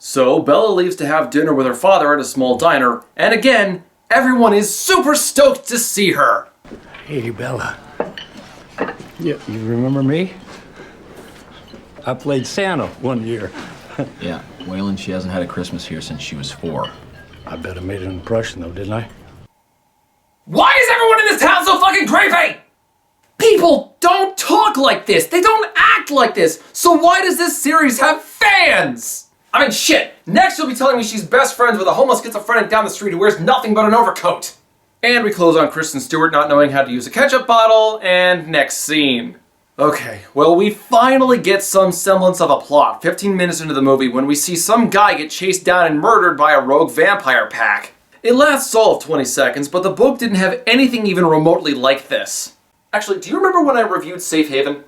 So Bella leaves to have dinner with her father at a small diner, and again, everyone is super stoked to see her. Hey, Bella. You remember me? I played Santa one year. Yeah, Waylon, she hasn't had a Christmas here since she was 4. I bet I made an impression, though, didn't I? Why is everyone in this town so fucking creepy? People don't talk like this. They don't act like this. So why does this series have fans? I mean, shit. Next you'll be telling me she's best friends with a homeless schizophrenic down the street who wears nothing but an overcoat. And we close on Kristen Stewart not knowing how to use a ketchup bottle, and next scene. Okay, well, we finally get some semblance of a plot 15 minutes into the movie when we see some guy get chased down and murdered by a rogue vampire pack. It lasts all of 20 seconds, but the book didn't have anything even remotely like this. Actually, do you remember when I reviewed Safe Haven?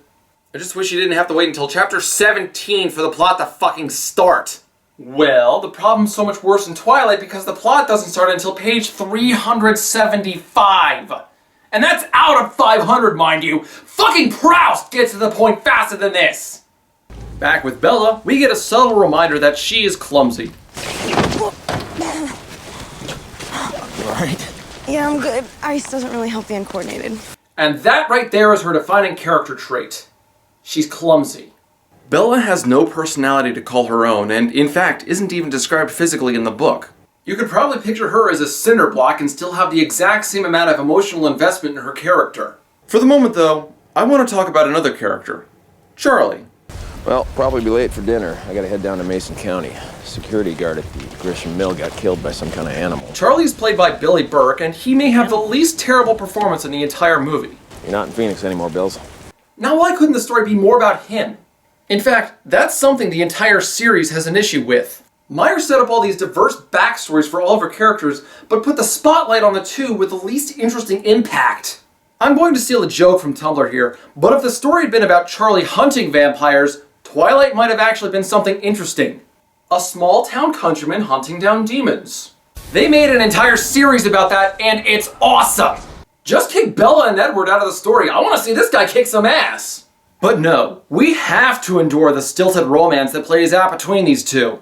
I just wish you didn't have to wait until chapter 17 for the plot to fucking start. Well, the problem's so much worse in Twilight because the plot doesn't start until page 375. And that's out of 500, mind you. Fucking Proust gets to the point faster than this. Back with Bella, we get a subtle reminder that she is clumsy. Right. Yeah, I'm good. Ice doesn't really help the uncoordinated. And that right there is her defining character trait. She's clumsy. Bella has no personality to call her own, and in fact isn't even described physically in the book. You could probably picture her as a cinder block and still have the exact same amount of emotional investment in her character. For the moment though, I want to talk about another character. Charlie. Well, probably be late for dinner. I gotta head down to Mason County. Security guard at the Grisham Mill got killed by some kind of animal. Charlie's played by Billy Burke, and he may have the least terrible performance in the entire movie. You're not in Phoenix anymore, Bills. Now why couldn't the story be more about him? In fact, that's something the entire series has an issue with. Meyer set up all these diverse backstories for all of her characters, but put the spotlight on the two with the least interesting impact. I'm going to steal a joke from Tumblr here, but if the story had been about Charlie hunting vampires, Twilight might have actually been something interesting. A small town countryman hunting down demons. They made an entire series about that, and it's awesome! Just kick Bella and Edward out of the story. I want to see this guy kick some ass! But no, we have to endure the stilted romance that plays out between these two.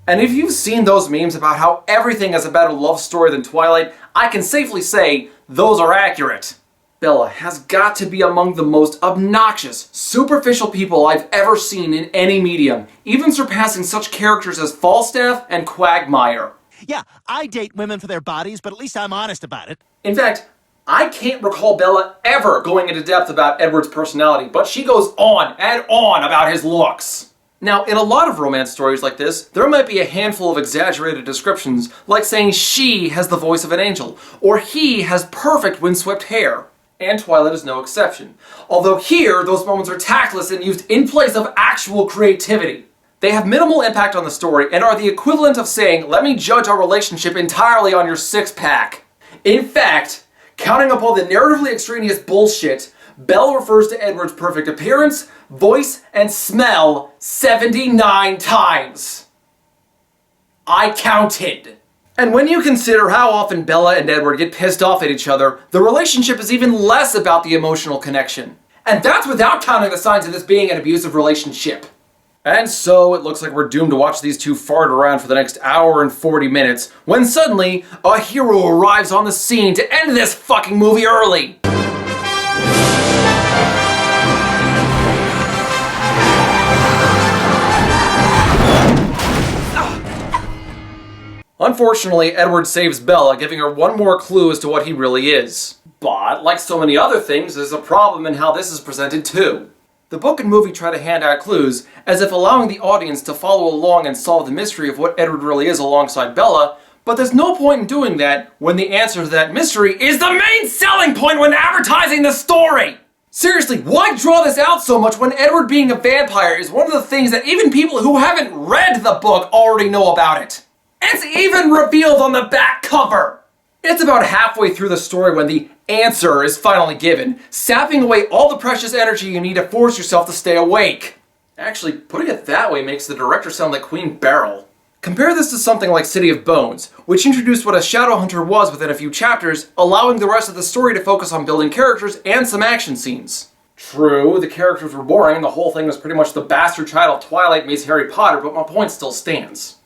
And if you've seen those memes about how everything is a better love story than Twilight, I can safely say those are accurate. Bella has got to be among the most obnoxious, superficial people I've ever seen in any medium, even surpassing such characters as Falstaff and Quagmire. Yeah, I date women for their bodies, but at least I'm honest about it. In fact, I can't recall Bella ever going into depth about Edward's personality, but she goes on and on about his looks. Now, in a lot of romance stories like this, there might be a handful of exaggerated descriptions, like saying she has the voice of an angel, or he has perfect windswept hair. And Twilight is no exception. Although here, those moments are tactless and used in place of actual creativity. They have minimal impact on the story and are the equivalent of saying, let me judge our relationship entirely on your six-pack. In fact, counting up all the narratively extraneous bullshit, Belle refers to Edward's perfect appearance, voice, and smell 79 times. I counted. And when you consider how often Bella and Edward get pissed off at each other, the relationship is even less about the emotional connection. And that's without counting the signs of this being an abusive relationship. And so it looks like we're doomed to watch these two fart around for the next hour and 40 minutes, when suddenly a hero arrives on the scene to end this fucking movie early. Unfortunately, Edward saves Bella, giving her one more clue as to what he really is. But, like so many other things, there's a problem in how this is presented too. The book and movie try to hand out clues, as if allowing the audience to follow along and solve the mystery of what Edward really is alongside Bella, but there's no point in doing that when the answer to that mystery is the main selling point when advertising the story! Seriously, why draw this out so much when Edward being a vampire is one of the things that even people who haven't read the book already know about it? It's even revealed on the back cover! It's about halfway through the story when the answer is finally given, sapping away all the precious energy you need to force yourself to stay awake. Actually, putting it that way makes the director sound like Queen Beryl. Compare this to something like City of Bones, which introduced what a shadow hunter was within a few chapters, allowing the rest of the story to focus on building characters and some action scenes. True, the characters were boring and the whole thing was pretty much the bastard child of Twilight meets Harry Potter, but my point still stands.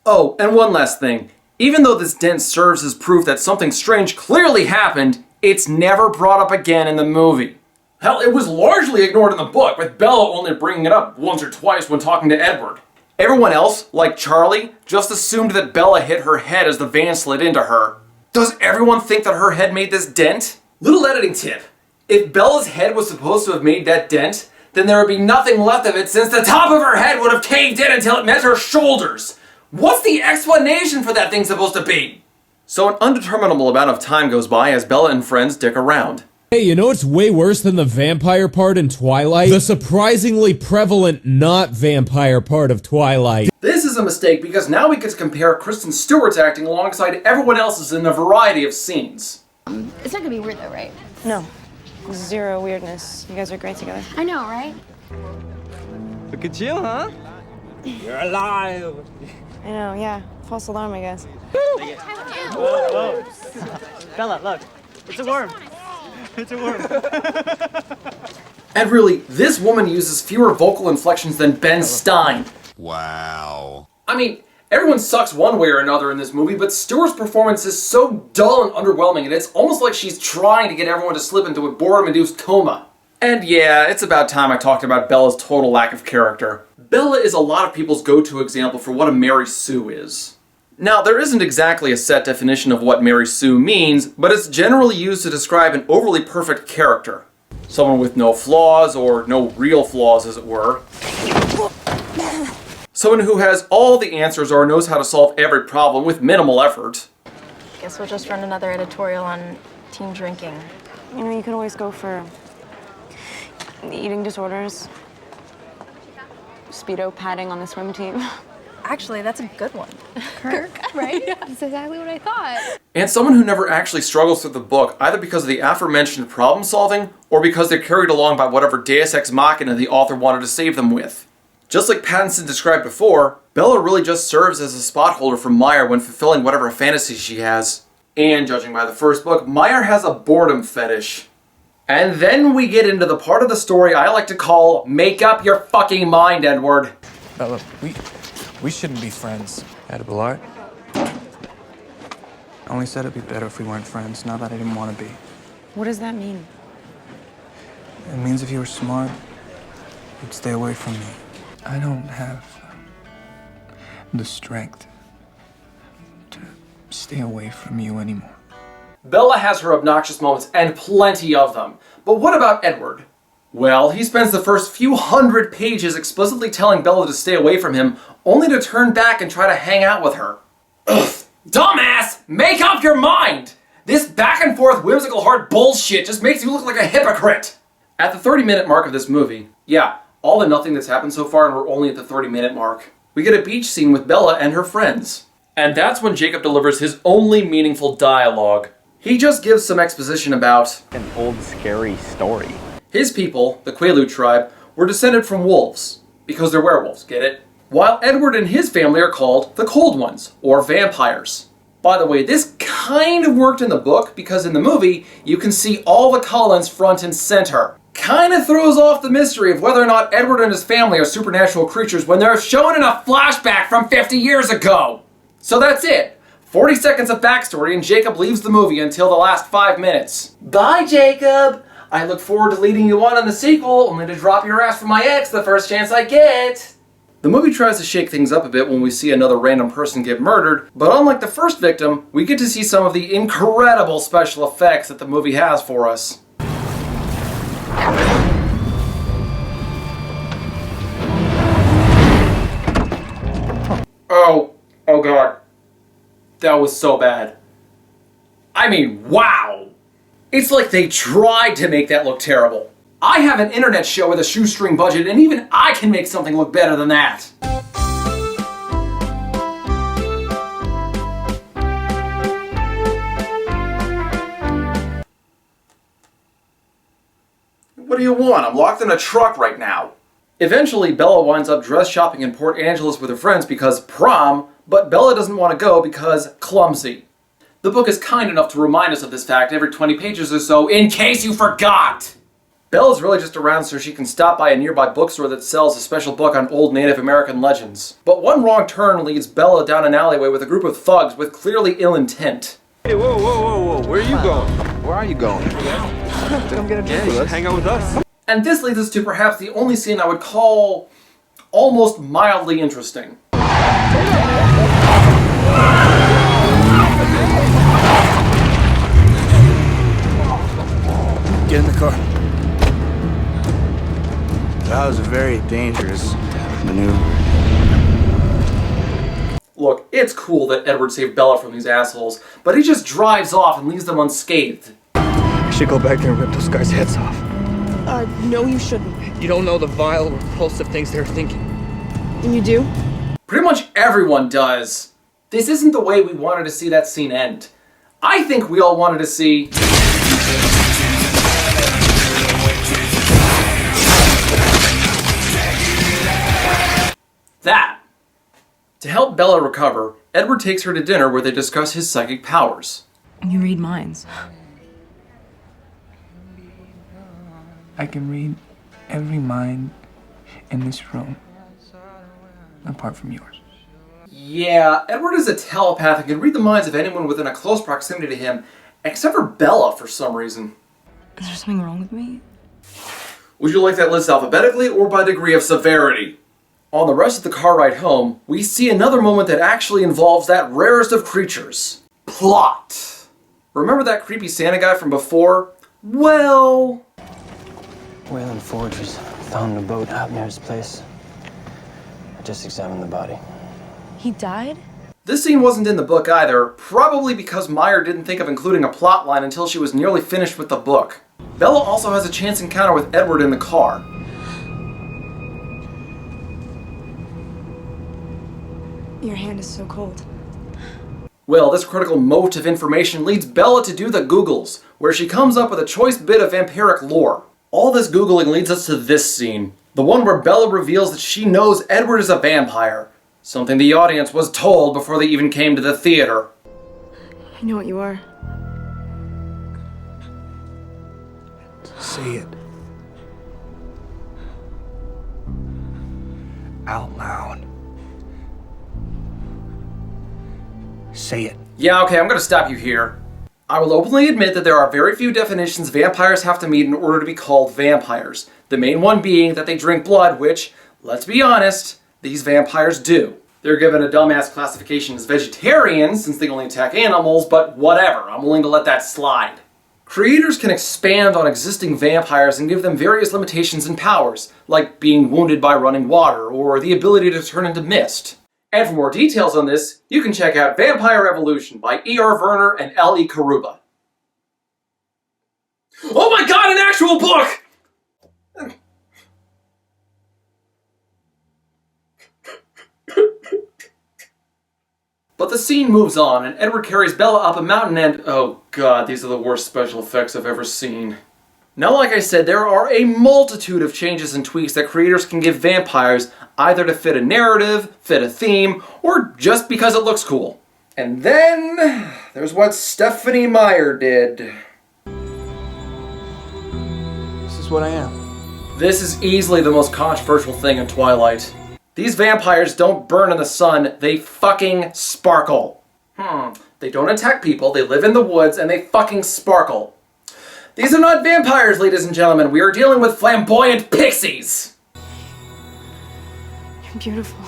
Oh, and one last thing. Even though this dent serves as proof that something strange clearly happened, it's never brought up again in the movie. Hell, it was largely ignored in the book, with Bella only bringing it up once or twice when talking to Edward. Everyone else, like Charlie, just assumed that Bella hit her head as the van slid into her. Does everyone think that her head made this dent? Little editing tip. If Bella's head was supposed to have made that dent, then there would be nothing left of it since the top of her head would have caved in until it met her shoulders. What's the explanation for that thing supposed to be? So an undeterminable amount of time goes by as Bella and friends dick around. Hey, you know what's way worse than the vampire part in Twilight? The surprisingly prevalent not vampire part of Twilight. This is a mistake because now we get to compare Kristen Stewart's acting alongside everyone else's in a variety of scenes. It's not gonna be weird though, right? No. Zero weirdness. You guys are great together. I know, right? Look at you, huh? You're alive. I know, yeah. False alarm, I guess. Bella, look. It's a worm. It's a worm. And really, this woman uses fewer vocal inflections than Ben Stein. Wow. I mean, everyone sucks one way or another in this movie, but Stewart's performance is so dull and underwhelming, and it's almost like she's trying to get everyone to slip into a boredom-induced coma. And yeah, it's about time I talked about Bella's total lack of character. Bella is a lot of people's go-to example for what a Mary Sue is. Now, there isn't exactly a set definition of what Mary Sue means, but it's generally used to describe an overly perfect character. Someone with no flaws, or no real flaws as it were. Someone who has all the answers or knows how to solve every problem with minimal effort. Guess we'll just run another editorial on teen drinking. You know, you could always go for eating disorders, Speedo padding on the swim team. Actually, that's a good one. Kirk, right? That's exactly what I thought. And someone who never actually struggles through the book, either because of the aforementioned problem solving, or because they're carried along by whatever deus ex machina the author wanted to save them with. Just like Pattinson described before, Bella really just serves as a spot holder for Meyer when fulfilling whatever fantasy she has. And judging by the first book, Meyer has a boredom fetish. And then we get into the part of the story I like to call, make up your fucking mind, Edward. Bella, we shouldn't be friends. Edible art? I only said it'd be better if we weren't friends, not that I didn't want to be. What does that mean? It means if you were smart, you'd stay away from me. I don't have the strength to stay away from you anymore. Bella has her obnoxious moments, and plenty of them. But what about Edward? Well, he spends the first few hundred pages explicitly telling Bella to stay away from him, only to turn back and try to hang out with her. Ugh! Dumbass! Make up your mind! This back and forth whimsical heart bullshit just makes you look like a hypocrite! At the 30-minute mark of this movie, yeah, all the nothing that's happened so far and we're only at the 30-minute mark, we get a beach scene with Bella and her friends. And that's when Jacob delivers his only meaningful dialogue. He just gives some exposition about an old scary story. His people, the Quaalude tribe, were descended from wolves, because they're werewolves, get it? While Edward and his family are called the Cold Ones, or vampires. By the way, this kind of worked in the book, because in the movie, you can see all the Cullens front and center. Kind of throws off the mystery of whether or not Edward and his family are supernatural creatures when they're shown in a flashback from 50 years ago. So that's it. 40 seconds of backstory and Jacob leaves the movie until the last 5 minutes. Bye, Jacob! I look forward to leading you on in the sequel, only to drop your ass for my ex the first chance I get. The movie tries to shake things up a bit when we see another random person get murdered, but unlike the first victim, we get to see some of the incredible special effects that the movie has for us. Oh god. That was so bad. I mean, wow! It's like they tried to make that look terrible. I have an internet show with a shoestring budget, and even I can make something look better than that. What do you want? I'm locked in a truck right now. Eventually, Bella winds up dress shopping in Port Angeles with her friends because prom, but Bella doesn't want to go because clumsy. The book is kind enough to remind us of this fact every 20 pages or so, in case you forgot! Bella's really just around so she can stop by a nearby bookstore that sells a special book on old Native American legends. But one wrong turn leads Bella down an alleyway with a group of thugs with clearly ill intent. Hey, whoa. Where are you going? Where are you going? Come get a drink with us. Hang out with us. And this leads us to perhaps the only scene I would call almost mildly interesting. Get in the car. That was a very dangerous maneuver. Look, it's cool that Edward saved Bella from these assholes, but he just drives off and leaves them unscathed. I should go back there and rip those guys' heads off. No, you shouldn't. You don't know the vile, repulsive things they're thinking. You do? Pretty much everyone does. This isn't the way we wanted to see that scene end. I think we all wanted to see... that. To help Bella recover, Edward takes her to dinner where they discuss his psychic powers. You read minds. I can read every mind in this room, apart from yours. Yeah, Edward is a telepath and can read the minds of anyone within a close proximity to him, except for Bella for some reason. Is there something wrong with me? Would you like that list alphabetically or by degree of severity? On the rest of the car ride home, we see another moment that actually involves that rarest of creatures. Plot. Remember that creepy Santa guy from before? Well... Wayland Forge was found in a boat out near his place. I just examined the body. He died? This scene wasn't in the book either, probably because Meyer didn't think of including a plot line until she was nearly finished with the book. Bella also has a chance encounter with Edward in the car. Your hand is so cold. Well, this critical mote of information leads Bella to do the Googles, where she comes up with a choice bit of vampiric lore. All this Googling leads us to this scene, the one where Bella reveals that she knows Edward is a vampire, something the audience was told before they even came to the theater. I know what you are. Say it. Out loud. Say it. Yeah, okay, I'm gonna stop you here. I will openly admit that there are very few definitions vampires have to meet in order to be called vampires. The main one being that they drink blood, which, let's be honest, these vampires do. They're given a dumbass classification as vegetarians since they only attack animals, but whatever, I'm willing to let that slide. Creators can expand on existing vampires and give them various limitations and powers, like being wounded by running water, or the ability to turn into mist. And for more details on this, you can check out Vampire Evolution by E.R. Werner and L.E. Karuba. Oh my god, an actual book! But the scene moves on, and Edward carries Bella up a mountain and... oh god, these are the worst special effects I've ever seen. Now, like I said, there are a multitude of changes and tweaks that creators can give vampires, either to fit a narrative, fit a theme, or just because it looks cool. And then, there's what Stephanie Meyer did. This is what I am. This is easily the most controversial thing in Twilight. These vampires don't burn in the sun, they fucking sparkle. They don't attack people, they live in the woods, and they fucking sparkle. These are not vampires, ladies and gentlemen. We are dealing with flamboyant pixies. You're beautiful.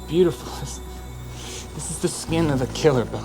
Beautiful. This is the skin of a killer, Bella.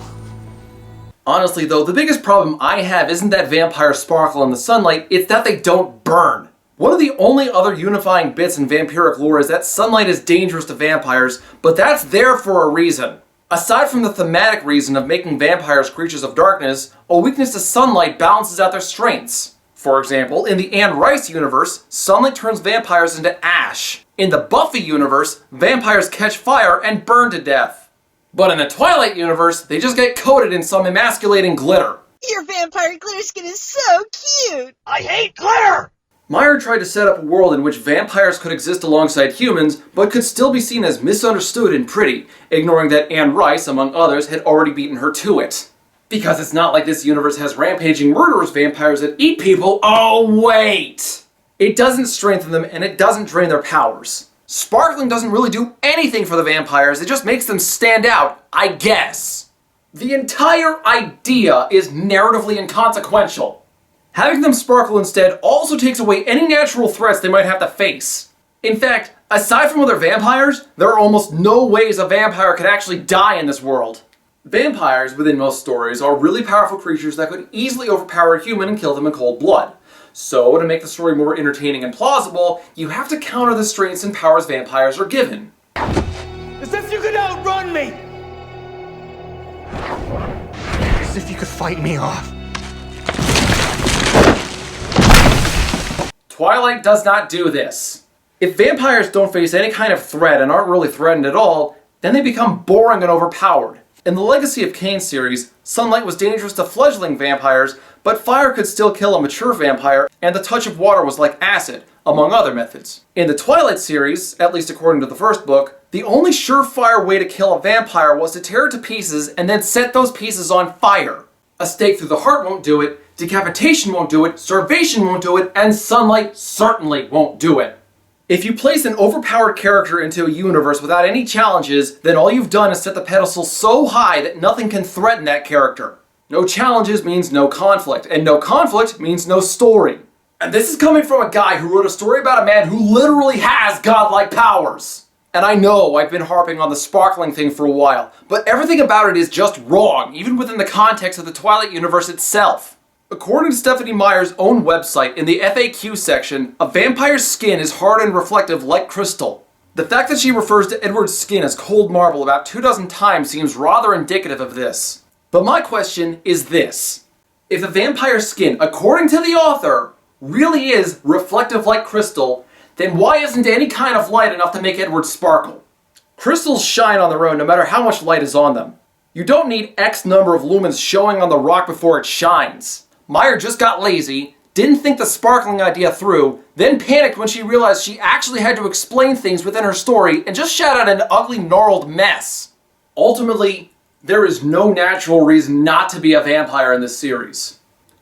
Honestly though, the biggest problem I have isn't that vampires sparkle in the sunlight, it's that they don't burn. One of the only other unifying bits in vampiric lore is that sunlight is dangerous to vampires, but that's there for a reason. Aside from the thematic reason of making vampires creatures of darkness, a weakness to sunlight balances out their strengths. For example, in the Anne Rice universe, sunlight turns vampires into ash. In the Buffy universe, vampires catch fire and burn to death. But in the Twilight universe, they just get coated in some emasculating glitter. Your vampire glitter skin is so cute! I hate glitter! Meyer tried to set up a world in which vampires could exist alongside humans, but could still be seen as misunderstood and pretty, ignoring that Anne Rice, among others, had already beaten her to it. Because it's not like this universe has rampaging murderous vampires that eat people. Oh, wait! It doesn't strengthen them and it doesn't drain their powers. Sparkling doesn't really do anything for the vampires, it just makes them stand out, I guess. The entire idea is narratively inconsequential. Having them sparkle instead also takes away any natural threats they might have to face. In fact, aside from other vampires, there are almost no ways a vampire could actually die in this world. Vampires, within most stories, are really powerful creatures that could easily overpower a human and kill them in cold blood. So, to make the story more entertaining and plausible, you have to counter the strengths and powers vampires are given. As if you could outrun me! As if you could fight me off. Twilight does not do this. If vampires don't face any kind of threat and aren't really threatened at all, then they become boring and overpowered. In the Legacy of Kain series, sunlight was dangerous to fledgling vampires, but fire could still kill a mature vampire, and the touch of water was like acid, among other methods. In the Twilight series, at least according to the first book, the only surefire way to kill a vampire was to tear it to pieces and then set those pieces on fire. A stake through the heart won't do it, decapitation won't do it, starvation won't do it, and sunlight certainly won't do it. If you place an overpowered character into a universe without any challenges, then all you've done is set the pedestal so high that nothing can threaten that character. No challenges means no conflict, and no conflict means no story. And this is coming from a guy who wrote a story about a man who literally has godlike powers. And I know I've been harping on the sparkling thing for a while, but everything about it is just wrong, even within the context of the Twilight universe itself. According to Stephanie Meyer's own website, in the FAQ section, a vampire's skin is hard and reflective like crystal. The fact that she refers to Edward's skin as cold marble about 24 times seems rather indicative of this. But my question is this. If a vampire's skin, according to the author, really is reflective like crystal, then why isn't any kind of light enough to make Edward sparkle? Crystals shine on their own no matter how much light is on them. You don't need X number of lumens showing on the rock before it shines. Meyer just got lazy, didn't think the sparkling idea through, then panicked when she realized she actually had to explain things within her story and just shot out an ugly, gnarled mess. Ultimately, there is no natural reason not to be a vampire in this series.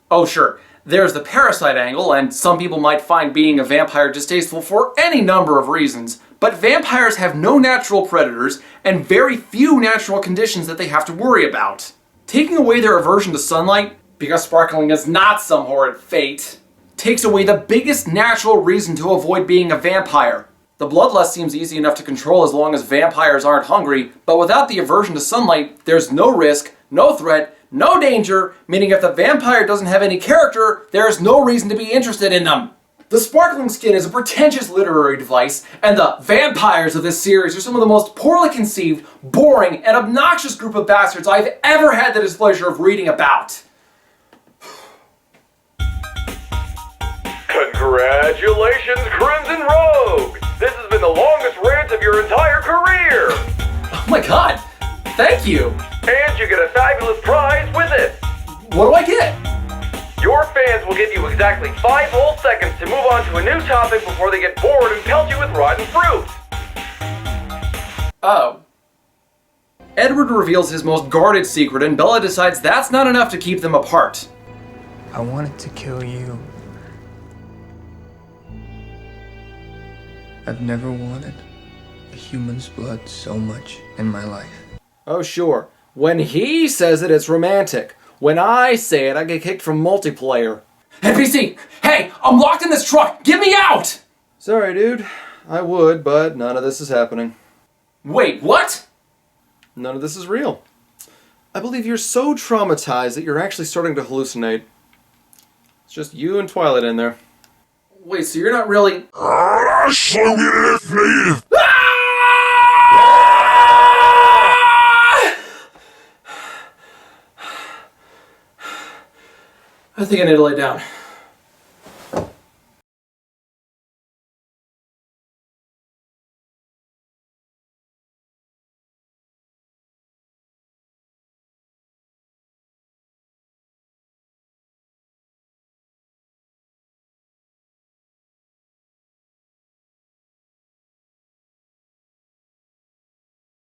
Oh sure, there's the parasite angle, and some people might find being a vampire distasteful for any number of reasons, but vampires have no natural predators and very few natural conditions that they have to worry about. Taking away their aversion to sunlight, because sparkling is not some horrid fate, takes away the biggest natural reason to avoid being a vampire. The bloodlust seems easy enough to control as long as vampires aren't hungry, but without the aversion to sunlight, there's no risk, no threat, no danger, meaning if the vampire doesn't have any character, there is no reason to be interested in them. The sparkling skin is a pretentious literary device, and the vampires of this series are some of the most poorly conceived, boring, and obnoxious group of bastards I've ever had the displeasure of reading about. Congratulations, Crimson Rogue! This has been the longest rant of your entire career! Oh my god! Thank you! And you get a fabulous prize with it! What do I get? Your fans will give you exactly 5 whole seconds to move on to a new topic before they get bored and pelt you with rotten fruit! Oh. Edward reveals his most guarded secret, and Bella decides that's not enough to keep them apart. I wanted to kill you. I've never wanted a human's blood so much in my life. Oh sure. When he says it, it's romantic. When I say it, I get kicked from multiplayer. NPC! Hey! I'm locked in this truck! Get me out! Sorry, dude. I would, but none of this is happening. Wait, what? None of this is real. I believe you're so traumatized that you're actually starting to hallucinate. It's just you and Twilight in there. Wait, so you're not really... I think I need to lay down.